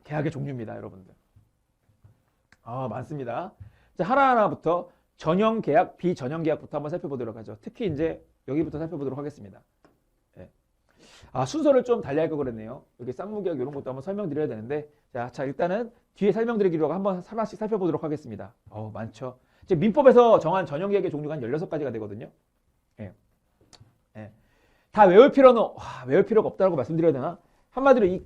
계약의 종류입니다, 여러분들. 많습니다. 자, 하나하나부터 전형 계약, 비전형 계약부터 한번 살펴보도록 하죠. 특히 이제 여기부터 살펴보도록 하겠습니다. 예. 순서를 좀 달리할 거 그랬네요. 여기 쌍무계약 이런 것도 한번 설명드려야 되는데, 자, 일단은 뒤에 설명드리기로 한번 하나씩 살펴보도록 하겠습니다. 많죠. 이제 민법에서 정한 전형 계약의 종류가 한 16가지가 되거든요. 예. 예. 다 외울 필요가 없다고 말씀드려야 되나? 한마디로 이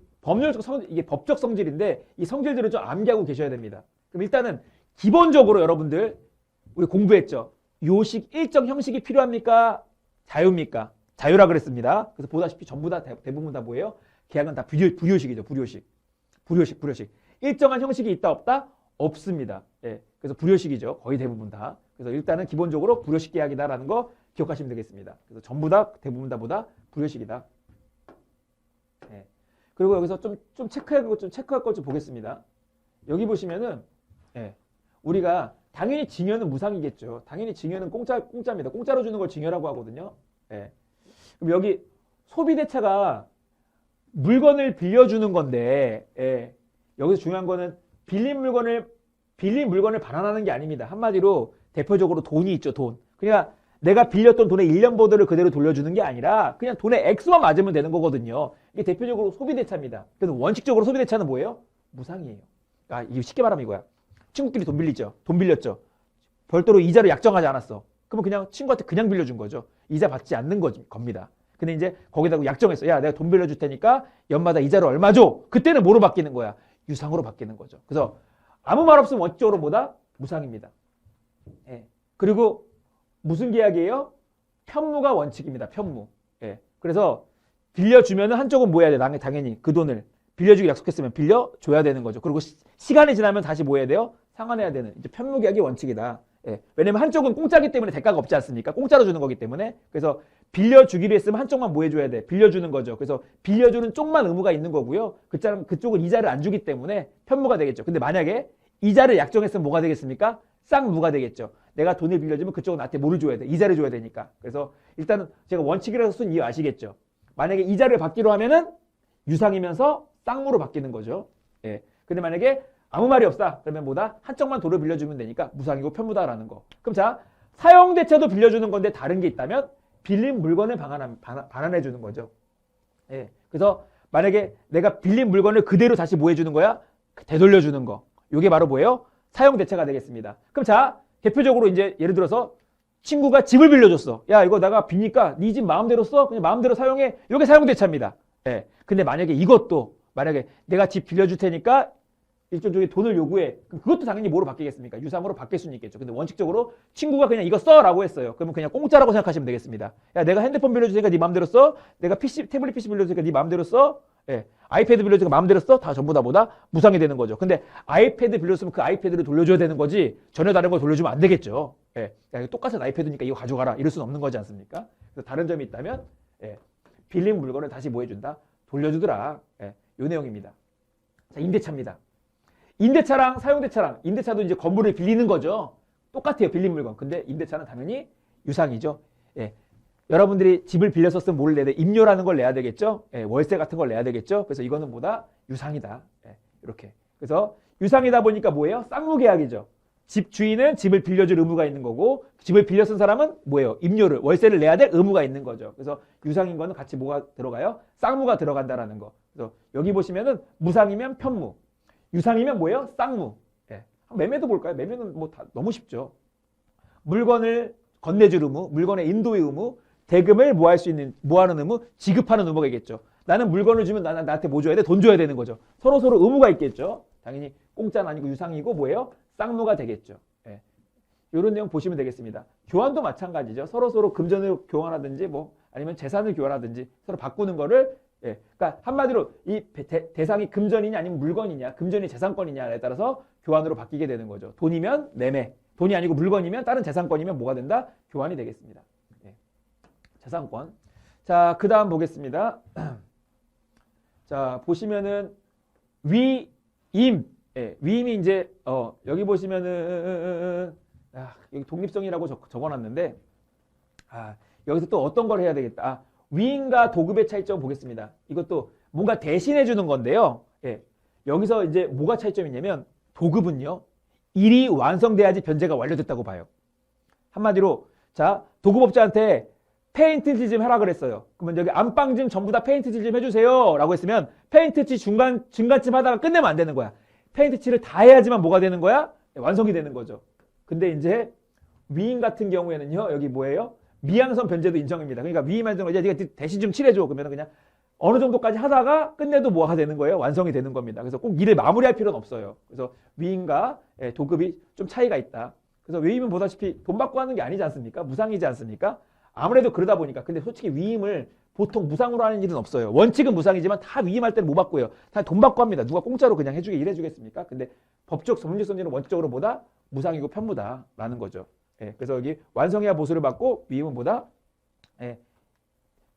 이게 법적 성질인데 이 성질들을 좀 암기하고 계셔야 됩니다. 그럼 일단은 기본적으로 여러분들 우리 공부했죠. 요식 일정 형식이 필요합니까? 자유입니까? 자유라 그랬습니다. 그래서 보다시피 전부 다 대부분 다 뭐예요? 계약은 다 불요식이죠. 불요식. 일정한 형식이 있다 없다? 없습니다. 예. 그래서 불요식이죠. 거의 대부분 다. 그래서 일단은 기본적으로 불요식 계약이다라는 거 기억하시면 되겠습니다. 그래서 전부 다 대부분 다보다 불요식이다. 예. 그리고 여기서 좀 체크할 것 좀 보겠습니다. 여기 보시면은 우리가 당연히 증여는 무상이겠죠. 당연히 증여는 공짜입니다. 공짜로 주는 걸 증여라고 하거든요. 그럼 여기 소비대차가 물건을 빌려주는 건데 여기서 중요한 거는 빌린 물건을 반환하는 게 아닙니다. 한마디로 대표적으로 돈이 있죠. 돈. 그러니까 내가 빌렸던 돈의 1년 보드를 그대로 돌려주는 게 아니라 그냥 돈의 액수만 맞으면 되는 거거든요. 이게 대표적으로 소비대차입니다. 그래서 원칙적으로 소비대차는 뭐예요? 무상이에요. 이게 쉽게 말하면 이거야. 친구끼리 돈 빌렸죠. 별도로 이자를 약정하지 않았어. 그러면 그냥 친구한테 그냥 빌려준 거죠. 이자 받지 않는 겁니다. 근데 이제 거기다가 약정했어. 야, 내가 돈 빌려줄 테니까 연마다 이자를 얼마 줘. 그때는 뭐로 바뀌는 거야? 유상으로 바뀌는 거죠. 그래서 아무 말 없으면 원칙적으로 뭐다? 무상입니다. 그리고 무슨 계약이에요? 편무가 원칙입니다. 편무. 그래서 빌려주면 한쪽은 뭐 해야 돼? 당연히 그 돈을 빌려주기 약속했으면 빌려줘야 되는 거죠. 그리고 시간이 지나면 다시 뭐 해야 돼요? 상환해야 되는 이제 편무 계약이 원칙이다. 왜냐면 한쪽은 공짜기 때문에 대가가 없지 않습니까? 공짜로 주는 거기 때문에. 그래서 빌려주기로 했으면 한쪽만 뭐 해줘야 돼? 빌려주는 거죠. 그래서 빌려주는 쪽만 의무가 있는 거고요. 그쪽은 이자를 안 주기 때문에 편무가 되겠죠. 근데 만약에 이자를 약정했으면 뭐가 되겠습니까? 쌍무가 되겠죠. 내가 돈을 빌려주면 그쪽은 나한테 뭐를 줘야 돼? 이자를 줘야 되니까. 그래서 일단은 제가 원칙이라서 쓴 이유 아시겠죠? 만약에 이자를 받기로 하면은 유상이면서 쌍무로 바뀌는 거죠. 근데 만약에 아무 말이 없다. 그러면 뭐다? 한쪽만 돈을 빌려주면 되니까 무상이고 편무다라는 거. 그럼 자, 사용대차도 빌려주는 건데 다른 게 있다면 빌린 물건을 반환해 주는 거죠. 그래서 만약에 내가 빌린 물건을 그대로 다시 뭐 해주는 거야? 되돌려 주는 거. 이게 바로 뭐예요? 사용대차가 되겠습니다. 그럼 자, 대표적으로 이제 예를 들어서 친구가 집을 빌려줬어. 야, 이거 내가 비니까 네 집 마음대로 써. 그냥 마음대로 사용해. 이게 사용대차입니다. 근데 만약에 만약에 내가 집 빌려줄 테니까 일종의 돈을 요구해. 그럼 그것도 당연히 뭐로 바뀌겠습니까? 유상으로 바뀔 수는 있겠죠. 근데 원칙적으로 친구가 그냥 이거 써라고 했어요. 그러면 그냥 공짜라고 생각하시면 되겠습니다. 야, 내가 핸드폰 빌려줄 테니까 네 마음대로 써. 내가 태블릿 PC 빌려줄 테니까 네 마음대로 써. 아이패드 빌려줄 테니까 마음대로 써. 다 전부 다 뭐다? 무상이 되는 거죠. 근데 아이패드 빌려줬으면 그 아이패드를 돌려줘야 되는 거지 전혀 다른 걸 돌려주면 안 되겠죠. 야, 이거 똑같은 아이패드니까 이거 가져가라. 이럴 수는 없는 거지 않습니까? 그래서 다른 점이 있다면 빌린 물건을 다시 뭐 해준다? 돌려주더라. 이 내용입니다. 자, 임대차입니다. 임대차랑 사용대차랑 임대차도 이제 건물을 빌리는 거죠. 똑같아요. 빌린 물건. 근데 임대차는 당연히 유상이죠. 여러분들이 집을 빌렸었으면 뭘 내야 돼? 임료라는 걸 내야 되겠죠. 월세 같은 걸 내야 되겠죠. 그래서 이거는 뭐다? 유상이다. 이렇게. 그래서 유상이다 보니까 뭐예요? 쌍무계약이죠. 집 주인은 집을 빌려줄 의무가 있는 거고 집을 빌려 쓴 사람은 뭐예요? 임료를 월세를 내야 될 의무가 있는 거죠. 그래서 유상인 거는 같이 뭐가 들어가요? 쌍무가 들어간다라는 거. 그래서 여기 보시면은 무상이면 편무, 유상이면 뭐예요? 쌍무. 매매도 볼까요? 매매는 뭐 다 너무 쉽죠. 물건을 건네줄 의무, 물건의 인도의 의무, 대금을 모아는 의무, 지급하는 의무가 있겠죠. 나는 물건을 주면 나한테 뭐 줘야 돼? 돈 줘야 되는 거죠. 서로 의무가 있겠죠. 당연히 공짜는 아니고 유상이고 뭐예요? 쌍무가 되겠죠. 이런 내용 보시면 되겠습니다. 교환도 마찬가지죠. 서로 금전을 교환하든지 뭐 아니면 재산을 교환하든지 서로 바꾸는 거를 그러니까 한마디로 이 대상이 금전이냐 아니면 물건이냐, 금전이 재산권이냐에 따라서 교환으로 바뀌게 되는 거죠. 돈이면 매매, 돈이 아니고 물건이면 다른 재산권이면 뭐가 된다? 교환이 되겠습니다. 재산권. 자, 그 다음 보겠습니다. 자, 보시면은 위임. 위임이 이제 여기 보시면은 여기 독립성이라고 적어놨는데 여기서 또 어떤 걸 해야 되겠다. 위임과 도급의 차이점 보겠습니다. 이것도 뭔가 대신해 주는 건데요. 여기서 이제 뭐가 차이점이 있냐면 도급은요. 일이 완성돼야지 변제가 완료됐다고 봐요. 한마디로 자 도급업자한테 페인트 칠 좀 하라 그랬어요. 그러면 여기 안방 좀 전부 다 페인트 칠 좀 해주세요 라고 했으면 페인트 칠 중간쯤 하다가 끝내면 안 되는 거야. 페인트 칠을 다 해야지만 뭐가 되는 거야? 완성이 되는 거죠. 근데 이제 위임 같은 경우에는요. 여기 뭐예요? 미양선 변제도 인정입니다. 그러니까 위임할 때는 이제 네가 대신 좀 칠해줘. 그러면 그냥 어느 정도까지 하다가 끝내도 뭐가 되는 거예요? 완성이 되는 겁니다. 그래서 꼭 일을 마무리할 필요는 없어요. 그래서 위임과 도급이 좀 차이가 있다. 그래서 위임은 보다시피 돈 받고 하는 게 아니지 않습니까? 무상이지 않습니까? 아무래도 그러다 보니까. 근데 솔직히 위임을 보통 무상으로 하는 일은 없어요. 원칙은 무상이지만 다 위임할 때는 못 받고요. 다 돈 받고 합니다. 누가 공짜로 그냥 해주게 일해주겠습니까? 근데 법적 법률성질은 원칙적으로 뭐다? 무상이고 편무다라는 거죠. 예, 그래서 여기 완성해야 보수를 받고 위임은 뭐다? 예,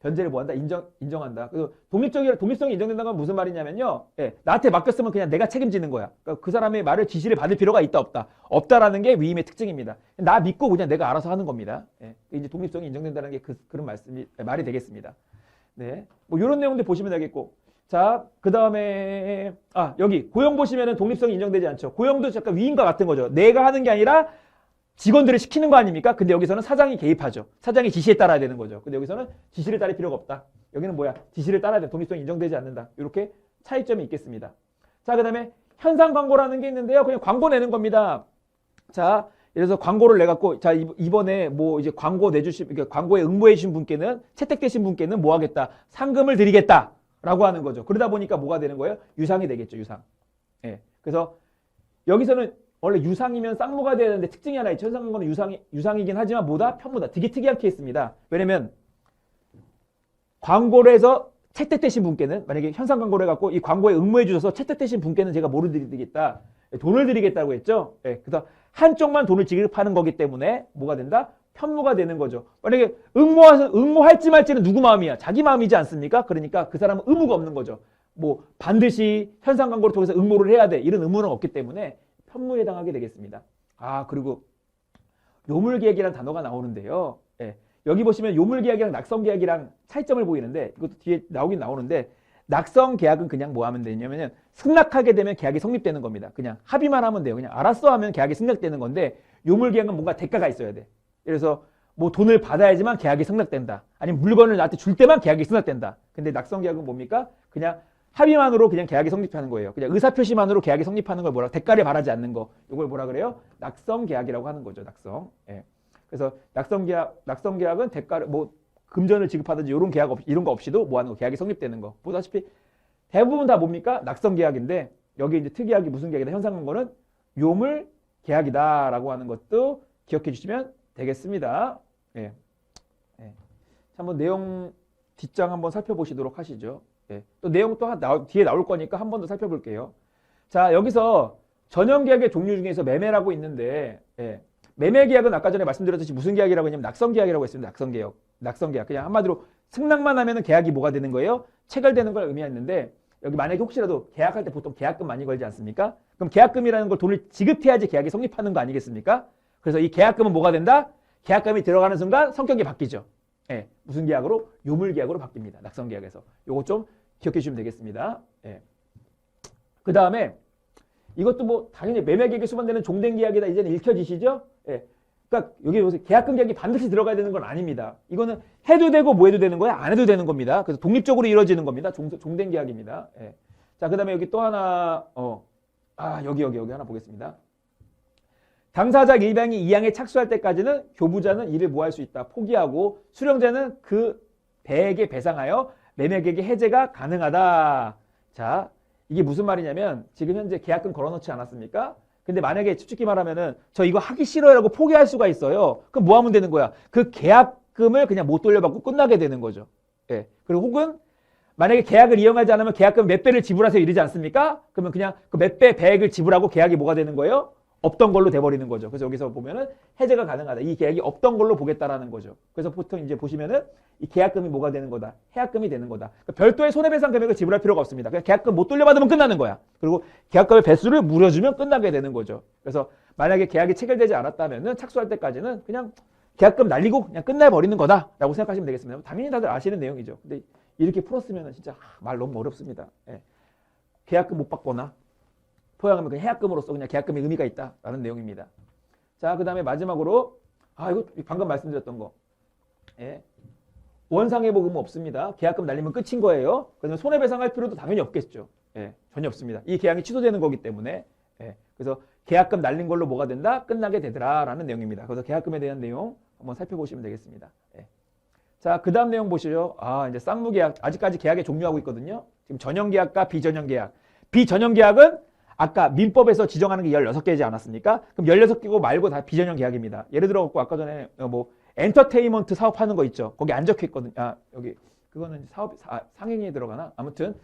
변제를 뭐한다? 인정한다. 그래서 독립성이 인정된다는 건 무슨 말이냐면요. 예, 나한테 맡겼으면 그냥 내가 책임지는 거야. 그러니까 그 사람의 말을 지시를 받을 필요가 있다 없다. 없다라는 게 위임의 특징입니다. 나 믿고 그냥 내가 알아서 하는 겁니다. 예, 이제 독립성이 인정된다는 게 그런 말이 되겠습니다. 네, 뭐 이런 내용들 보시면 되겠고. 자, 그 다음에 여기 고용 보시면은 독립성이 인정되지 않죠. 고용도 약간 위임과 같은 거죠. 내가 하는 게 아니라 직원들을 시키는 거 아닙니까? 근데 여기서는 사장이 개입하죠. 사장이 지시에 따라야 되는 거죠. 근데 여기서는 지시를 따를 필요가 없다. 여기는 뭐야? 지시를 따라야 돼. 독립성이 인정되지 않는다. 이렇게 차이점이 있겠습니다. 자, 그 다음에 현상 광고라는 게 있는데요. 그냥 광고 내는 겁니다. 자, 예를 들어서 광고를 내갖고, 자, 이번에 뭐 이제 광고 그러니까 광고에 응모해주신 분께는, 채택되신 분께는 뭐 하겠다? 상금을 드리겠다. 라고 하는 거죠. 그러다 보니까 뭐가 되는 거예요? 유상이 되겠죠. 유상. 예. 그래서 여기서는 원래 유상이면 쌍무가 돼야 되는데 특징이 하나 있죠. 현상 광고는 유상이긴 하지만 뭐다? 편무다. 되게 특이한 케이스입니다. 왜냐면 광고를 해서 채택되신 분께는 만약에 현상 광고를 해갖고 이 광고에 응모해 주셔서 채택되신 분께는 제가 뭐를 드리겠다? 돈을 드리겠다고 했죠. 예, 그래서 한쪽만 돈을 지급하는 거기 때문에 뭐가 된다? 편무가 되는 거죠. 만약에 응모할지 말지는 누구 마음이야? 자기 마음이지 않습니까? 그러니까 그 사람은 의무가 없는 거죠. 뭐 반드시 현상 광고를 통해서 응모를 해야 돼. 이런 의무는 없기 때문에 편무에 해당하게 되겠습니다. 그리고 요물계약이라는 단어가 나오는데요. 예, 여기 보시면 요물계약이랑 낙성계약이랑 차이점을 보이는데 이것도 뒤에 나오긴 나오는데 낙성계약은 그냥 뭐 하면 되냐면은 승낙하게 되면 계약이 성립되는 겁니다. 그냥 합의만 하면 돼요. 그냥 알았어 하면 계약이 승낙되는 건데 요물계약은 뭔가 대가가 있어야 돼. 그래서 뭐 돈을 받아야지만 계약이 승낙된다. 아니면 물건을 나한테 줄 때만 계약이 승낙된다. 근데 낙성계약은 뭡니까? 그냥 합의만으로 그냥 계약이 성립하는 거예요. 그냥 의사표시만으로 계약이 성립하는 걸 대가를 바라지 않는 거. 이걸 뭐라 그래요? 낙성계약이라고 하는 거죠. 낙성. 예. 그래서 낙성계약은 대가를 뭐 금전을 지급하든지 이런 거 없이도 뭐 하는 거 계약이 성립되는 거. 보다시피 대부분 다 뭡니까? 낙성계약인데 여기 이제 특이하게 무슨 계약이다? 현상한 거는 요물계약이다라고 하는 것도 기억해 주시면 되겠습니다. 예. 예. 한번 내용 뒷장 한번 살펴보시도록 하시죠. 예. 또 내용 또 뒤에 나올 거니까 한 번 더 살펴볼게요. 자, 여기서 전형계약의 종류 중에서 매매라고 있는데 매매계약은 아까 전에 말씀드렸듯이 무슨 계약이라고 했냐면 낙성계약이라고 했습니다. 낙성계약. 그냥 한마디로 승낙만 하면은 계약이 뭐가 되는 거예요? 체결되는 걸 의미했는데 여기 만약에 혹시라도 계약할 때 보통 계약금 많이 걸지 않습니까? 그럼 계약금이라는 걸 돈을 지급해야지 계약이 성립하는 거 아니겠습니까? 그래서 이 계약금은 뭐가 된다? 계약금이 들어가는 순간 성격이 바뀌죠. 예, 무슨 계약으로? 요물계약으로 바뀝니다. 낙성계약에서. 요거 좀 기억해 주시면 되겠습니다. 예. 그 다음에 이것도 뭐 당연히 매매계약에 수반되는 종된계약이다. 이제는 읽혀지시죠? 예. 그러니까 여기 보세요. 계약금 계약이 반드시 들어가야 되는 건 아닙니다. 이거는 해도 되고 뭐 해도 되는 거야? 안 해도 되는 겁니다. 그래서 독립적으로 이루어지는 겁니다. 종된계약입니다. 예. 자, 그 다음에 여기 또 하나 여기 하나 보겠습니다. 당사자 일방이 이항에 착수할 때까지는 교부자는 이를 뭐 할 수 있다. 포기하고 수령자는 그 배액에 배상하여 매매계약의 해제가 가능하다. 자, 이게 무슨 말이냐면 지금 현재 계약금 걸어놓지 않았습니까? 근데 만약에 솔직히 말하면은 저 이거 하기 싫어요라고 포기할 수가 있어요. 그럼 뭐 하면 되는 거야? 그 계약금을 그냥 못 돌려받고 끝나게 되는 거죠. 예. 그리고 혹은 만약에 계약을 이용하지 않으면 계약금 몇 배를 지불하세요 이러지 않습니까? 그러면 그냥 그 몇 배 배액을 지불하고 계약이 뭐가 되는 거예요? 없던 걸로 돼버리는 거죠. 그래서 여기서 보면은 해제가 가능하다. 이 계약이 없던 걸로 보겠다라는 거죠. 그래서 보통 이제 보시면은 이 계약금이 뭐가 되는 거다? 해약금이 되는 거다. 그러니까 별도의 손해배상 금액을 지불할 필요가 없습니다. 그냥 계약금 못 돌려받으면 끝나는 거야. 그리고 계약금의 배수를 물어주면 끝나게 되는 거죠. 그래서 만약에 계약이 체결되지 않았다면은 착수할 때까지는 그냥 계약금 날리고 그냥 끝내버리는 거다라고 생각하시면 되겠습니다. 당연히 다들 아시는 내용이죠. 근데 이렇게 풀었으면은 진짜 말 너무 어렵습니다. 예. 계약금 못 받거나 포용하면 그 해약금으로서 그냥 계약금의 의미가 있다라는 내용입니다. 자, 그 다음에 마지막으로 이거 방금 말씀드렸던 거. 예. 원상회복 의무 없습니다. 계약금 날리면 끝인 거예요. 그래서 손해배상할 필요도 당연히 없겠죠. 예, 전혀 없습니다. 이 계약이 취소되는 거기 때문에. 예, 그래서 계약금 날린 걸로 뭐가 된다? 끝나게 되더라라는 내용입니다. 그래서 계약금에 대한 내용 한번 살펴보시면 되겠습니다. 예. 자, 그 다음 내용 보시죠. 이제 쌍무계약, 아직까지 계약에 종류하고 있거든요. 지금 전형계약과 비전형계약. 비전형계약은 아까 민법에서 지정하는 게 16개지 않았습니까? 그럼 16개고 말고 다 비전형 계약입니다. 예를 들어 갖고 아까 전에 엔터테인먼트 사업하는 거 있죠. 거기 안 적혀 있거든요. 여기 그거는 상행에 들어가나? 아무튼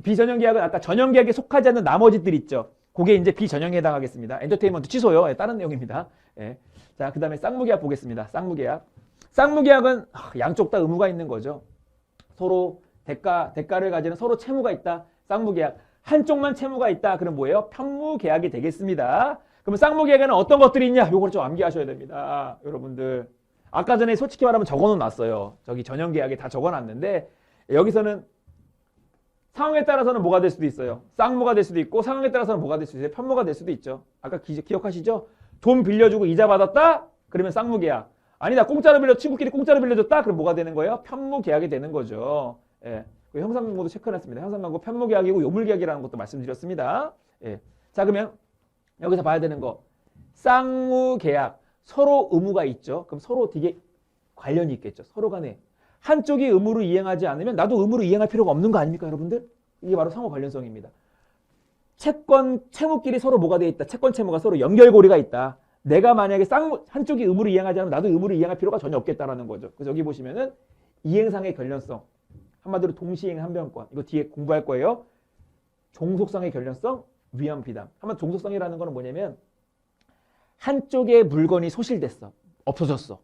비전형 계약은 아까 전형 계약에 속하지 않는 나머지들 있죠. 그게 이제 비전형에 해당하겠습니다. 엔터테인먼트 취소요. 예, 다른 내용입니다. 예. 자, 그다음에 쌍무계약 보겠습니다. 쌍무계약. 쌍무계약은 양쪽 다 의무가 있는 거죠. 서로 대가를 가지는 서로 채무가 있다. 쌍무계약. 한쪽만 채무가 있다. 그럼 뭐예요? 편무계약이 되겠습니다. 그러면 쌍무계약에는 어떤 것들이 있냐? 요걸 좀 암기하셔야 됩니다. 여러분들. 아까 전에 솔직히 말하면 적어는 놨어요. 저기 전형계약에 다 적어놨는데 여기서는 상황에 따라서는 뭐가 될 수도 있어요. 쌍무가 될 수도 있고 상황에 따라서는 뭐가 될 수도 있어요. 편무가 될 수도 있죠. 아까 기억하시죠? 돈 빌려주고 이자 받았다? 그러면 쌍무계약. 아니다. 친구끼리 공짜로 빌려줬다? 그럼 뭐가 되는 거예요? 편무계약이 되는 거죠. 예. 형상광고도 체크해놨습니다. 형상광고 편무계약이고 요물계약이라는 것도 말씀드렸습니다. 예. 자, 그러면 여기서 봐야 되는 거. 쌍무계약. 서로 의무가 있죠. 그럼 서로 되게 관련이 있겠죠. 서로 간에. 한쪽이 의무를 이행하지 않으면 나도 의무를 이행할 필요가 없는 거 아닙니까, 여러분들? 이게 바로 상호 관련성입니다. 채무끼리 서로 뭐가 돼 있다. 채권 채무가 서로 연결고리가 있다. 내가 만약에 한쪽이 의무를 이행하지 않으면 나도 의무를 이행할 필요가 전혀 없겠다라는 거죠. 그래서 여기 보시면은 이행상의 관련성. 한마디로 동시행 한변권. 이거 뒤에 공부할 거예요. 종속상의 관련성, 위험 비담. 한번 종속상이라는 거는 뭐냐면 한쪽의 물건이 소실됐어. 없어졌어.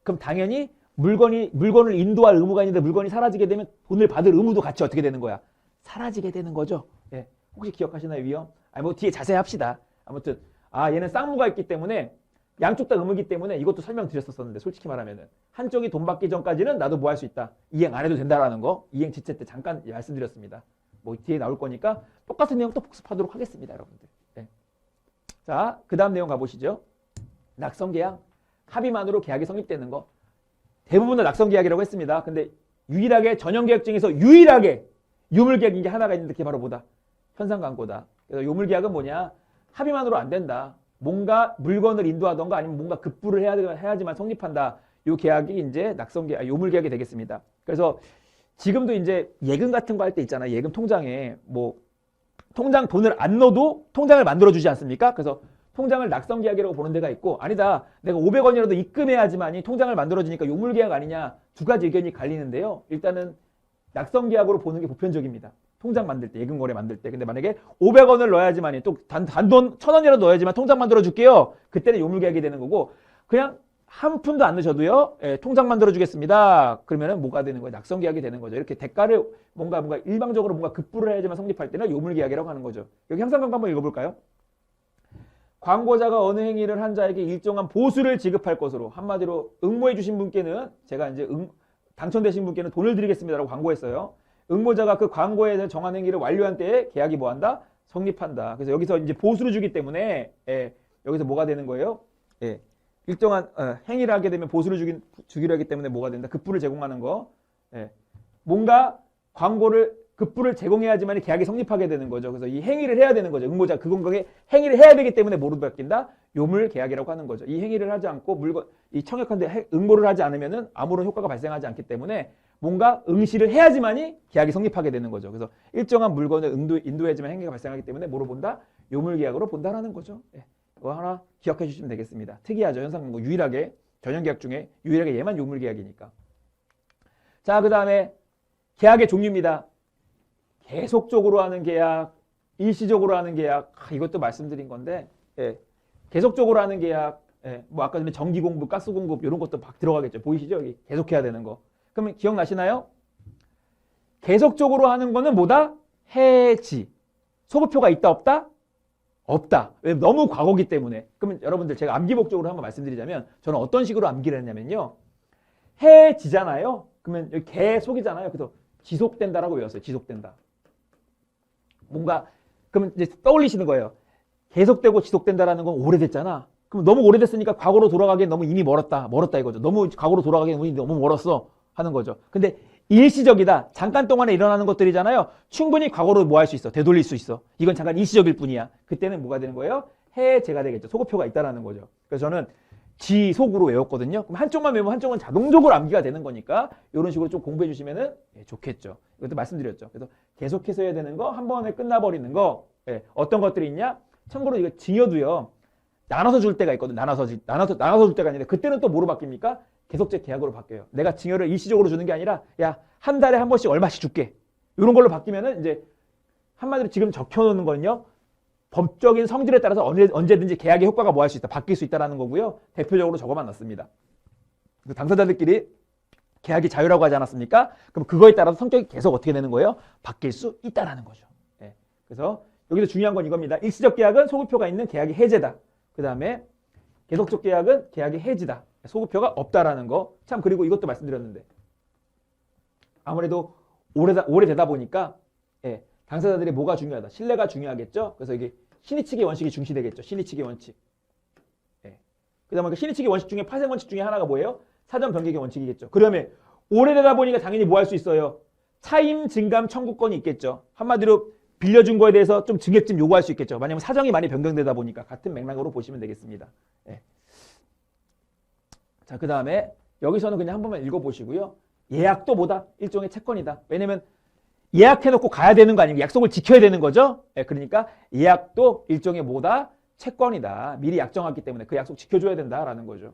그럼 당연히 물건을 인도할 의무가 있는데 물건이 사라지게 되면 돈을 받을 의무도 같이 어떻게 되는 거야? 사라지게 되는 거죠. 예. 혹시 기억하시나요, 위험? 뒤에 자세히 합시다. 아무튼 얘는 쌍무가 있기 때문에 양쪽 다 의무이기 때문에 이것도 설명드렸었는데 솔직히 말하면은 한쪽이 돈 받기 전까지는 나도 뭐 할 수 있다. 이행 안 해도 된다라는 거 이행 지체 때 잠깐 말씀드렸습니다. 뒤에 나올 거니까 똑같은 내용 또 복습하도록 하겠습니다, 여러분들. 네. 자, 그 다음 내용 가보시죠. 낙성계약. 합의만으로 계약이 성립되는 거. 대부분 다 낙성계약이라고 했습니다. 근데 유일하게 전형계약 중에서 유일하게 유물계약인 게 하나가 있는데 그게 바로 뭐다? 현상광고다. 그래서 유물계약은 뭐냐? 합의만으로 안 된다. 뭔가 물건을 인도하던가 아니면 뭔가 급부를 해야지만 성립한다. 이 계약이 이제 요물계약이 되겠습니다. 그래서 지금도 이제 예금 같은 거 할 때 있잖아요. 예금 통장에 통장 돈을 안 넣어도 통장을 만들어주지 않습니까? 그래서 통장을 낙성계약이라고 보는 데가 있고 아니다. 내가 500원이라도 입금해야지만이 통장을 만들어주니까 요물계약 아니냐. 두 가지 의견이 갈리는데요. 일단은 낙성계약으로 보는 게 보편적입니다. 통장 만들 때, 예금거래 만들 때. 근데 만약에 500원을 넣어야지만이 또 단돈 1000원이라도 넣어야지만 통장 만들어 줄게요. 그때는 요물계약이 되는 거고 그냥 한 푼도 안 넣으셔도요. 통장 만들어 주겠습니다. 그러면은 뭐가 되는 거예요? 낙성계약이 되는 거죠. 이렇게 대가를 뭔가 일방적으로 뭔가 급부를 해야지만 성립할 때는 요물계약이라고 하는 거죠. 여기 형상광고 한번 읽어볼까요? 광고자가 어느 행위를 한 자에게 일정한 보수를 지급할 것으로 한마디로 응모해 주신 분께는 제가 이제 당첨되신 분께는 돈을 드리겠습니다라고 광고했어요. 응모자가 그 광고에 대한 정한 행위를 완료한 때에 계약이 뭐한다? 성립한다. 그래서 여기서 이제 보수를 주기 때문에 여기서 뭐가 되는 거예요? 일정한 행위를 하게 되면 보수를 주기로 하기 때문에 뭐가 된다? 급부를 제공하는 거. 뭔가 광고를 급부를 제공해야지만 계약이 성립하게 되는 거죠. 그래서 이 행위를 해야 되는 거죠. 응모자 그 공간에 행위를 해야 되기 때문에 뭐로 바뀐다? 요물계약이라고 하는 거죠. 이 행위를 하지 않고 이 청약한데 응모를 하지 않으면은 아무런 효과가 발생하지 않기 때문에 뭔가 응시를 해야지만이 계약이 성립하게 되는 거죠. 그래서 일정한 물건을 인도해야지만 행위가 발생하기 때문에 뭐로 본다? 요물계약으로 본다라는 거죠. 이거 하나 기억해 주시면 되겠습니다. 특이하죠. 현상광고 유일하게 전형계약 중에 유일하게 얘만 요물계약이니까. 자, 그 다음에 계약의 종류입니다. 계속적으로 하는 계약, 일시적으로 하는 계약. 이것도 말씀드린 건데 계속적으로 하는 계약. 아까 전에 전기 공급, 가스 공급 이런 것도 막 들어가겠죠. 보이시죠? 여기 계속해야 되는 거. 그러면 기억나시나요? 계속적으로 하는 거는 뭐다? 해지. 소급표가 있다 없다? 없다. 왜? 너무 과거기 때문에. 그러면 여러분들 제가 암기복적으로 한번 말씀드리자면 저는 어떤 식으로 암기를 했냐면요. 해지잖아요. 그러면 여기 계속이잖아요. 그래서 지속된다라고 외웠어요. 지속된다. 뭔가 그럼 이제 떠올리시는 거예요. 계속되고 지속된다라는 건 오래됐잖아. 그럼 너무 오래됐으니까 과거로 돌아가기엔 너무 이미 멀었다 이거죠. 너무 과거로 돌아가기엔 이미 너무 멀었어 하는 거죠. 근데 일시적이다. 잠깐 동안에 일어나는 것들이잖아요. 충분히 과거로 뭐 할 수 있어. 되돌릴 수 있어. 이건 잠깐 일시적일 뿐이야. 그때는 뭐가 되는 거예요? 해제가 되겠죠. 소급표가 있다라는 거죠. 그래서 저는 지속으로 외웠거든요. 그럼 한쪽만 외우면 한쪽은 자동적으로 암기가 되는 거니까 이런 식으로 좀 공부해 주시면 좋겠죠. 이것도 말씀드렸죠. 그래서 계속해서 해야 되는 거, 한 번에 끝나버리는 거, 어떤 것들이 있냐? 참고로 이거 증여도요. 나눠서 줄 때가 있거든. 나눠서 줄 때가 아닌데 그때는 또 뭐로 바뀝니까? 계속적 계약으로 바뀌어요. 내가 증여를 일시적으로 주는 게 아니라 야, 한 달에 한 번씩 얼마씩 줄게. 이런 걸로 바뀌면은 이제 한마디로 지금 적혀놓는 거는요. 법적인 성질에 따라서 언제든지 계약의 효과가 뭐 할 수 있다. 바뀔 수 있다는 거고요. 대표적으로 저거만 놨습니다. 당사자들끼리 계약이 자유라고 하지 않았습니까? 그럼 그거에 따라서 성격이 계속 어떻게 되는 거예요? 바뀔 수 있다는 거죠. 그래서 여기서 중요한 건 이겁니다. 일시적 계약은 소급표가 있는 계약이 해제다. 그 다음에 계속적 계약은 계약이 해지다. 소급표가 없다라는 거. 참 그리고 이것도 말씀드렸는데 아무래도 오래되다 보니까 당사자들이 뭐가 중요하다. 신뢰가 중요하겠죠. 그래서 이게 신의치기 원칙이 중시되겠죠. 신의치기 원칙. 그 다음에 신의치기 원칙 중에 파생 원칙 중에 하나가 뭐예요? 사전 변경의 원칙이겠죠. 그러면 오래되다 보니까 당연히 뭐 할 수 있어요? 차임 증감 청구권이 있겠죠. 한마디로 빌려준 거에 대해서 좀 증액금 요구할 수 있겠죠. 만약에 사정이 많이 변경되다 보니까 같은 맥락으로 보시면 되겠습니다. 자, 그 다음에 여기서는 그냥 한 번만 읽어보시고요. 예약도 뭐다? 일종의 채권이다. 왜냐면 예약해놓고 가야 되는 거 아니고 약속을 지켜야 되는 거죠. 그러니까 예약도 일종의 뭐다? 채권이다. 미리 약정했기 때문에 그 약속 지켜줘야 된다라는 거죠.